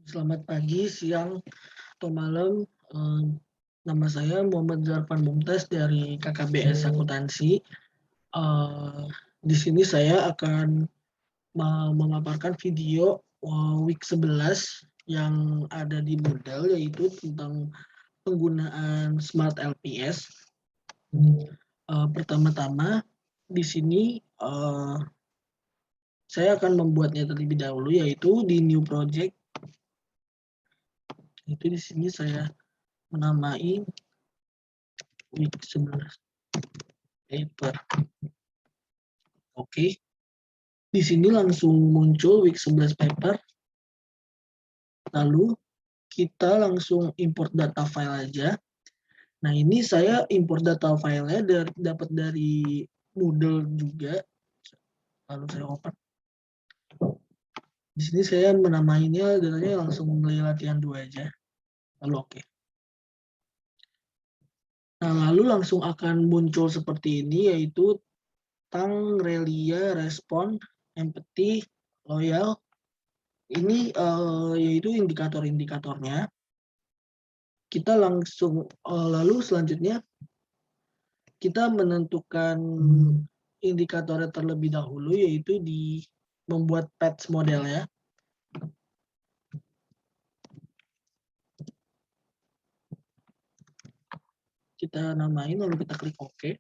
Selamat pagi, siang, atau malam. Eee, Nama saya Muhammad Zarfan Mumtaz dari KKBS Akuntansi. Eee, di sini saya akan memaparkan video, week 11 yang ada di Moodle, yaitu tentang penggunaan Smart LPS. Pertama-tama di sini, saya akan membuatnya terlebih dahulu, yaitu di new project. Itu di sini saya menamai week 11 paper. Oke, di sini langsung muncul week 11 paper. Lalu kita langsung import data file aja. Nah, ini saya import data filenya dapat dari Moodle juga. Lalu saya open. Di sini saya menamainya datanya langsung mulai latihan 2 aja. Lalu oke. Nah, lalu langsung akan muncul seperti ini, yaitu tang, relia, respon, empathy, loyal. Ini yaitu indikator-indikatornya. Kita langsung lalu selanjutnya kita menentukan indikatornya terlebih dahulu, yaitu di membuat patch modelnya. Kita namain lalu kita klik OK.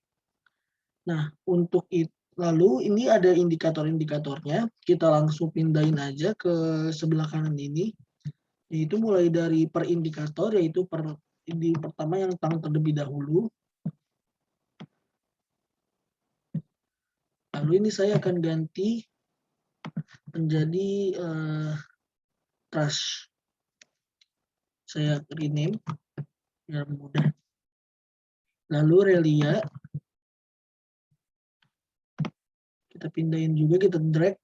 Nah, untuk itu lalu ini ada indikator-indikatornya, kita langsung pindahin aja ke sebelah kanan ini, yaitu mulai dari per indikator, yaitu di pertama yang tang terlebih dahulu. Lalu ini saya akan ganti menjadi trash. Saya rename biar mudah. Lalu relia kita pindahin juga, kita drag.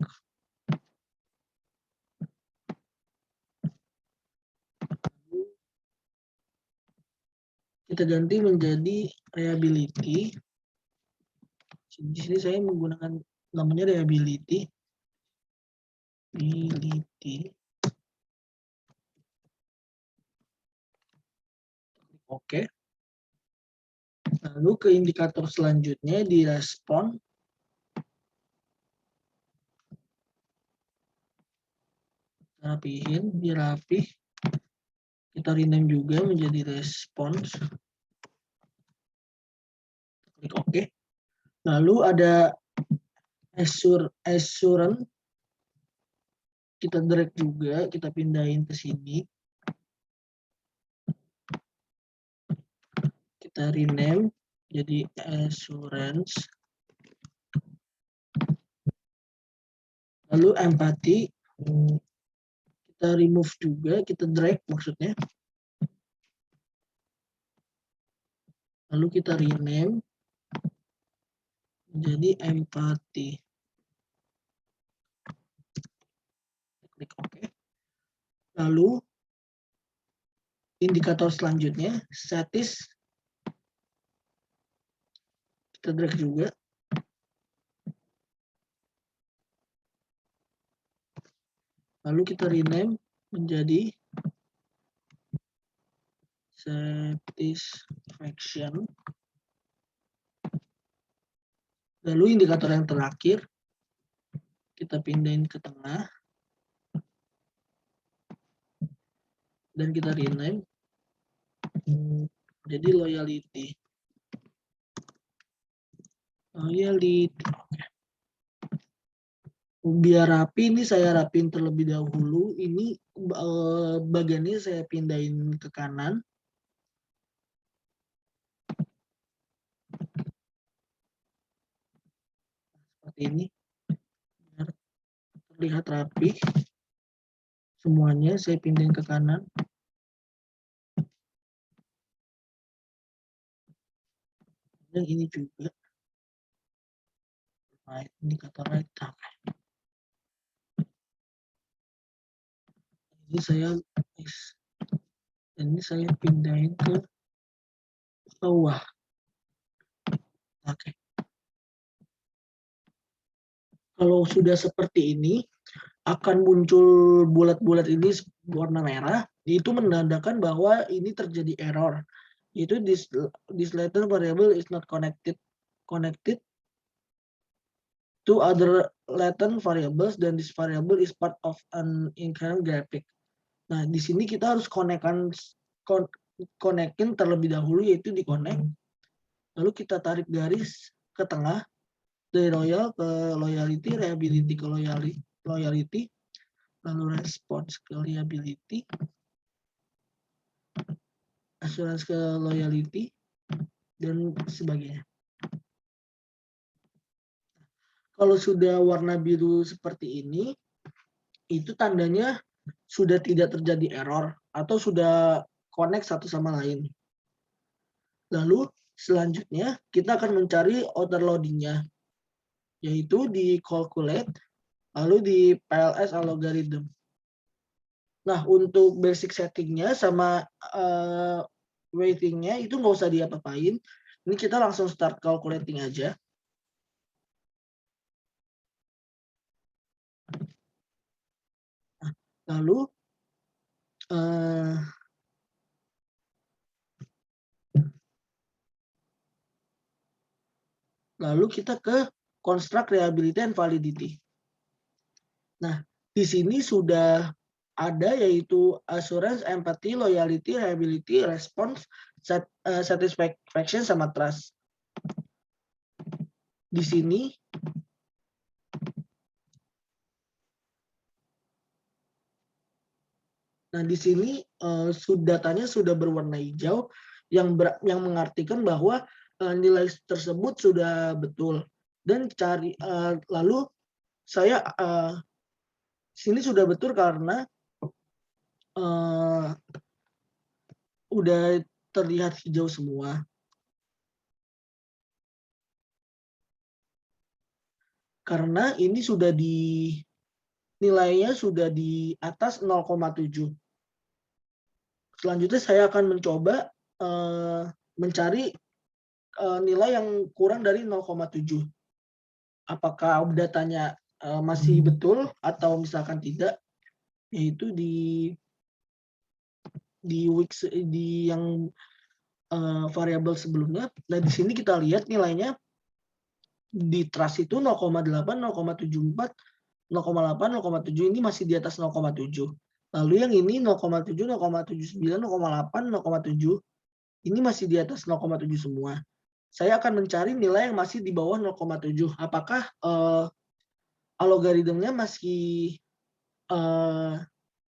Kita ganti menjadi reliability. Di sini saya menggunakan namanya reliability. Oke. Lalu ke indikator selanjutnya di respon. Rapihin, biar rapih. Kita rename juga menjadi response. Klik OK. Lalu ada assurance. Kita drag juga, kita pindahin ke sini. Kita rename jadi assurance. Lalu empathy. Kita remove juga, kita drag maksudnya. Lalu kita rename menjadi empathy. Klik OK. Lalu indikator selanjutnya statis. Kita drag juga. Lalu kita rename menjadi satisfaction. Lalu indikator yang terakhir kita pindahin ke tengah dan kita rename jadi loyalty. Biar rapi, ini saya rapin terlebih dahulu. Ini bagiannya saya pindahin ke kanan. Seperti ini. Biar terlihat rapi. Semuanya saya pindahin ke kanan. Dan ini juga. Right, indikator right. Ini saya pindahin ke bawah. Oke. Kalau sudah seperti ini, akan muncul bulat-bulat ini warna merah, itu menandakan bahwa ini terjadi error. Itu this latent variable is not connected to other latent variables, dan this variable is part of an inherent graphic. Nah, di sini kita harus konekin terlebih dahulu, yaitu di connect. Lalu kita tarik garis ke tengah dari loyal ke loyalty, reliability ke loyalty, lalu response ke reliability, assurance ke loyalty, dan sebagainya. Kalau sudah warna biru seperti ini, itu tandanya sudah tidak terjadi error atau sudah connect satu sama lain. Lalu selanjutnya kita akan mencari outer loading-nya, yaitu di calculate, lalu di PLS algorithm. Nah, untuk basic settingnya sama weighting-nya itu nggak usah diapa-apain. Ini kita langsung start calculating aja. Lalu kita ke construct reliability and validity. Nah, di sini sudah ada yaitu assurance, empathy, loyalty, reliability, response, satisfaction, sama trust. Di sini datanya sudah berwarna hijau yang mengartikan bahwa nilai tersebut sudah betul. Dan lalu saya sini sudah betul karena udah terlihat hijau semua. Karena ini nilainya sudah di atas 0,7. Selanjutnya saya akan mencoba mencari nilai yang kurang dari 0,7. Apakah datanya masih betul atau misalkan tidak, yaitu di yang variabel sebelumnya. Nah, di sini kita lihat nilainya di trust itu 0,8, 0,74, 0,8, 0,7, ini masih di atas 0,7. Lalu yang ini 0,7, 0,79, 0,8, 0,7, ini masih di atas 0,7 semua. Saya akan mencari nilai yang masih di bawah 0,7. Apakah algoritmnya masih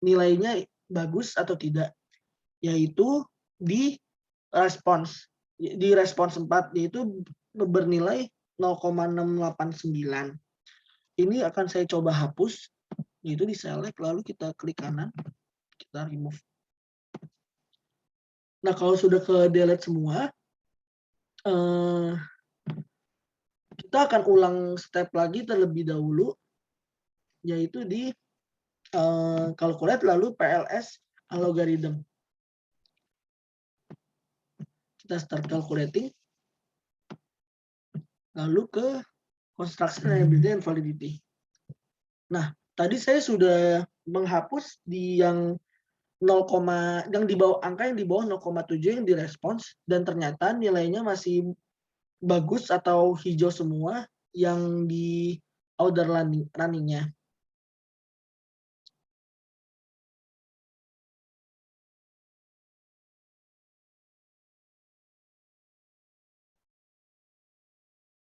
nilainya bagus atau tidak? Yaitu di respons 4, yaitu bernilai 0,689. Ini akan saya coba hapus, yaitu di select, lalu kita klik kanan, kita remove. Nah, kalau sudah ke delete semua, kita akan ulang step lagi terlebih dahulu, yaitu di calculate lalu PLS algorithm. Kita start calculating, lalu ke construction, reliability, and validity. Nah, tadi saya sudah menghapus di yang 0, yang di bawah angka yang di bawah 0,7 yang direspons, dan ternyata nilainya masih bagus atau hijau semua yang di order running-nya.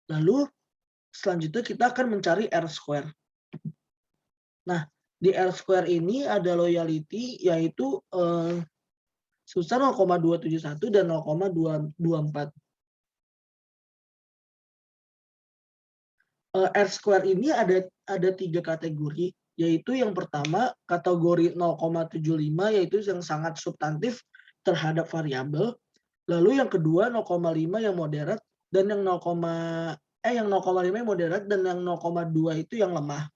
Lalu selanjutnya kita akan mencari R-square. Nah, di R-square ini ada loyalty, yaitu sebesar 0,271 dan 0,224. R-square ini ada 3 kategori, yaitu yang pertama kategori 0,75, yaitu yang sangat substantif terhadap variabel. Lalu yang kedua 0,5 yang moderat, dan yang 0,5 yang moderat, dan yang 0,2 itu yang lemah.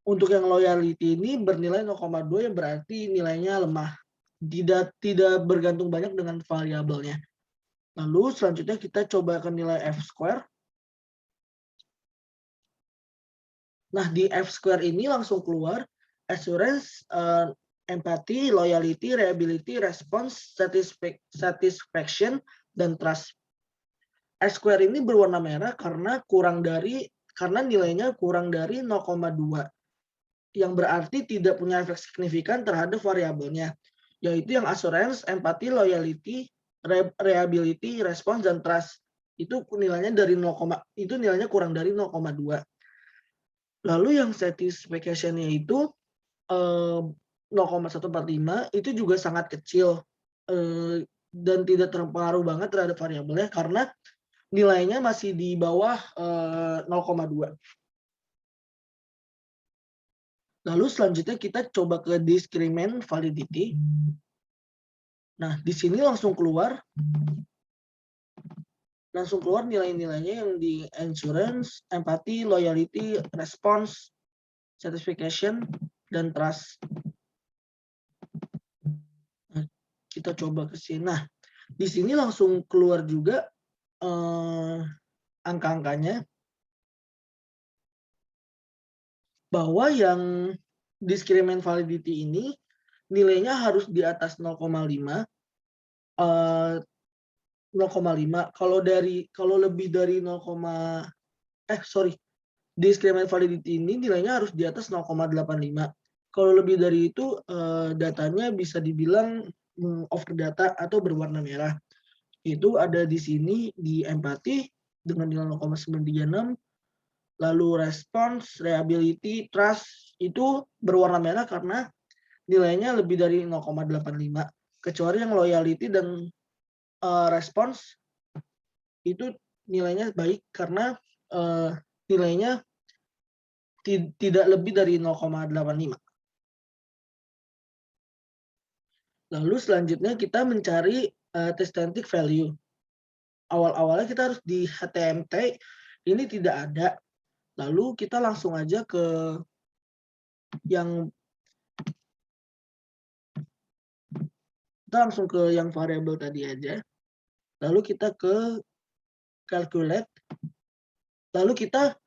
Untuk yang loyalty ini bernilai 0,2 yang berarti nilainya lemah. Tidak bergantung banyak dengan variabelnya. Lalu selanjutnya kita coba ke nilai F-square. Nah, di F-square ini langsung keluar assurance, empathy, loyalty, reliability, response, satisfaction, dan trust. F-square ini berwarna merah karena nilainya kurang dari 0,2, yang berarti tidak punya efek signifikan terhadap variabelnya, yaitu yang assurance, empathy, loyalty, reliability, response, dan trust. Itu nilainya kurang dari 0,2. Lalu yang satisfaction-nya itu 0,145 itu juga sangat kecil, dan tidak terpengaruh banget terhadap variabelnya karena nilainya masih di bawah 0,2. Lalu selanjutnya kita coba ke discriminant validity. Nah, di sini langsung keluar nilai-nilainya yang di assurance, empathy, loyalty, response, satisfaction, dan trust. Nah, kita coba ke sini. Nah, di sini langsung keluar juga angka-angkanya, bahwa yang discriminant validity ini nilainya harus di atas 0,5. Kalau lebih dari discriminant validity ini nilainya harus di atas 0,85. Kalau lebih dari itu datanya bisa dibilang over data atau berwarna merah. Itu ada di sini di empathy dengan nilai 0,936, lalu response, reliability, trust itu berwarna merah karena nilainya lebih dari 0,85. Kecuali yang loyalty dan response itu nilainya baik karena nilainya tidak lebih dari 0,85. Lalu selanjutnya kita mencari statistic value. Awal-awalnya kita harus di HTMT, ini tidak ada. Lalu kita langsung aja ke yang variabel tadi aja. Lalu kita ke calculate. Lalu kita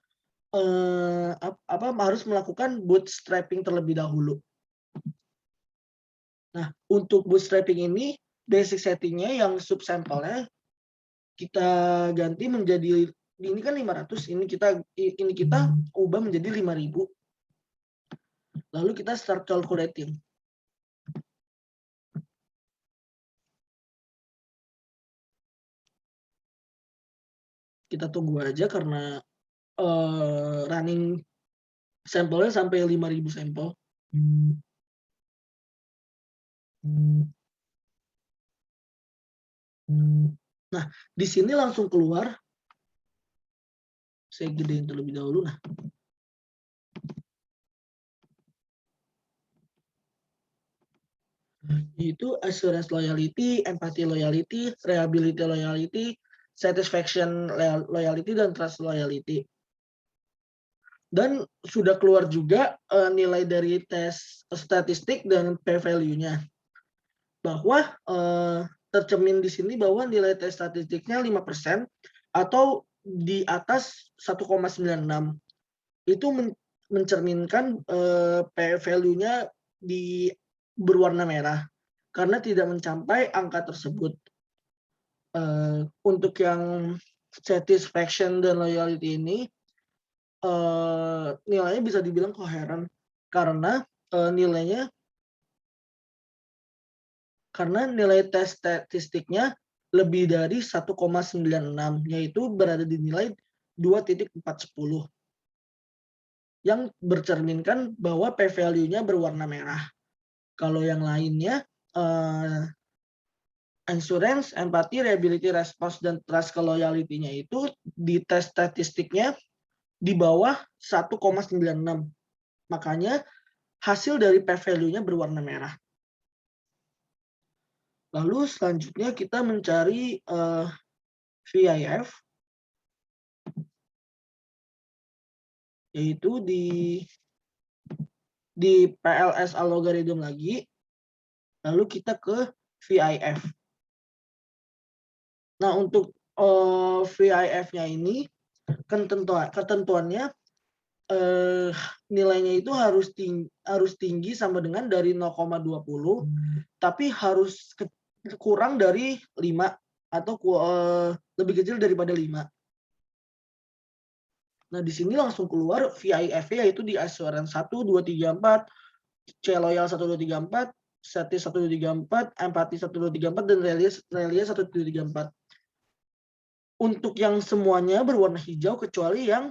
harus melakukan bootstrapping terlebih dahulu. Nah, untuk bootstrapping ini basic settingnya yang subsample-nya kita ganti menjadi, ini kan 500, ini kita ubah menjadi 5.000. Lalu kita start calculating. Kita tunggu aja karena running sampelnya sampai 5.000 sampel. Nah, di sini langsung keluar. Saya gedein terlebih dahulu. Nah, itu assurance loyalty, empathy loyalty, reliability loyalty, satisfaction loyalty, dan trust loyalty. Dan sudah keluar juga nilai dari tes statistik dan p-value-nya. Bahwa tercermin di sini bahwa nilai tes statistiknya 5% atau di atas 1,96. Itu mencerminkan p-value-nya di berwarna merah karena tidak mencapai angka tersebut. Untuk yang satisfaction dan loyalty ini nilainya bisa dibilang koheren karena nilai tes statistiknya lebih dari 1,96, yaitu berada di nilai 2.410, yang bercerminkan bahwa p-value-nya berwarna merah. Kalau yang lainnya assurance, empathy, reliability, response, dan trust loyalty-nya itu di tes statistiknya di bawah 1,96. Makanya hasil dari p-value-nya berwarna merah. Lalu selanjutnya kita mencari VIF, yaitu di PLS algorithm lagi. Lalu kita ke VIF. Nah, untuk VIF-nya ini ketentuannya eee, nilainya itu harus tinggi sama dengan dari 0,20, tapi harus kurang dari 5 atau lebih kecil daripada 5. Nah, di sini langsung keluar VIF-nya yaitu di Assurance 1, 2, 3, 4, C-Loyal 1, 2, 3, 4, Setis 1, 2, 3, 4, Empati 1, 2, 3, 4, dan Relia 1, 2, 3, 4. Untuk yang semuanya berwarna hijau kecuali yang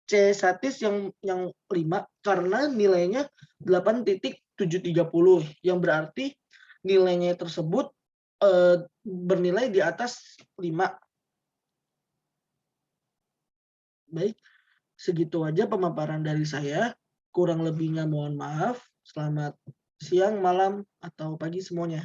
C Satis yang 5 karena nilainya 8,730 yang berarti nilainya tersebut bernilai di atas 5. Baik, segitu aja pemaparan dari saya. Kurang lebihnya mohon maaf. Selamat siang, malam, atau pagi semuanya.